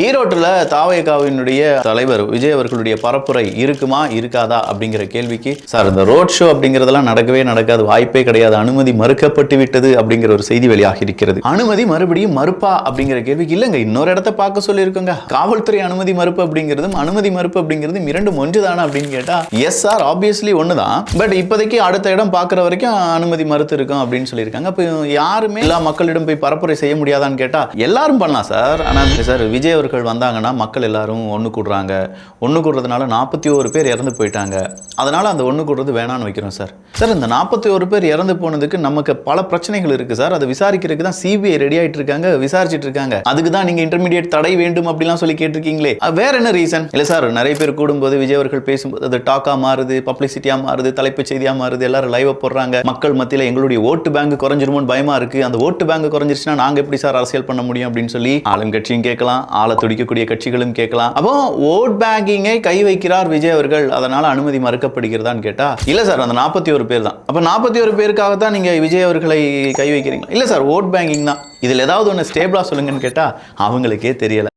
ஈரோட்டில் தாவேகாவினுடைய தலைவர் விஜய் அவர்களுடைய பரப்புரை இருக்குமா இருக்காதா அப்படிங்கிற கேள்விக்கு சார் இந்த ரோட் ஷோ அப்படிங்கிறதெல்லாம் நடக்கவே நடக்காது, வாய்ப்பே கிடையாது, அனுமதி மறுக்கப்பட்டு விட்டது அப்படிங்கிற ஒரு செய்தி வெளியாகி இருக்கிறது. அனுமதி மறுபடியும் மறுப்பா அப்படிங்கிற கேள்விக்கு இல்லைங்க, இன்னொரு இடத்த பார்க்க சொல்லியிருக்கோங்க. காவல்துறை அனுமதி மறுப்பு அப்படிங்கிறதும் அனுமதி மறுப்பு அப்படிங்கிறதும் இரண்டும் ஒன்றுதானா அப்படின்னு கேட்டா எஸ் சார், ஆப்வியஸ்லி ஒண்ணுதான். பட் இப்போதைக்கு அடுத்த இடம் பார்க்குற வரைக்கும் அனுமதி மறுத்து இருக்கும் அப்படின்னு சொல்லியிருக்காங்க. அப்போ யாருமே எல்லா மக்களிடம் போய் பரப்புரை செய்ய முடியாதான்னு கேட்டா எல்லாரும் பண்ணலாம் சார். ஆனால் சார் விஜய் அவர்கள் வந்தாங்கன்னா மக்கள் எல்லாரும் ஒன்று கூடுறாங்க, ஒன்று கூடுறதுனால 41 பேர் இறந்து போயிட்டாங்க, அதனால அந்த ஒன்று கூடுறது வேணான்னு வைக்கிறோம் சார். சார் இந்த 41 பேர் இறந்து போனதுக்கு நமக்கு பல பிரச்சனைகள் இருக்கு சார். அதை விசாரிக்கிறதுக்கு தான் சிபிஐ ரெடி ஆயிட்டு இருக்காங்க, விசாரிச்சுட்டு இருக்காங்க. அதுக்கு தான் நீங்க இன்டர்மீடியட் தடை வேண்டும் அப்படிலாம் சொல்லி கேட்டிருக்கீங்களே, வேற என்ன ரீசன்? இல்லை சார், நிறைய பேர் கூடும்போது விஜய் அவர்கள் பேசும்போது அது டாக்கா மாறுது, பப்ளிசிட்டியா மாறுது, தலைப்பு செய்தியா மாறுது, எல்லாரும் லைவ் போடுறாங்க. மக்கள் மத்தியில் எங்களுடைய ஓட்டு பேங்க் குறைஞ்சிருமோன்னு பயமா இருக்கு, அந்த ஓட்டு பேங்க் குறைஞ்சிருச்சுன்னா நாங்க எப்படி சார் அரசியல் பண்ண முடியும் அப்படின்னு சொல்லி ஆளும் கட்சியும் கேட்கலாம், ஆள துடிக்கக்கூடிய கட்சிகளும் கேட்கலாம். அப்போ ஓட் பேங்கிங்கை கை வைக்கிறார் விஜய் அவர்கள், அதனால அனுமதி மறுக்கப்படுகிறதான்னு கேட்டா இல்ல சார், அந்த 41 பேர் தான். அப்ப 41 பேருக்காக தான் நீங்க விஜய் அவர்களை கை வைக்கிறீங்களா? இல்ல சார், ஓட் பேங்கிங் தான். இதுல ஏதாவது ஒன்று ஸ்டேபிளா சொல்லுங்கன்னு கேட்டா அவங்களுக்கே தெரியல.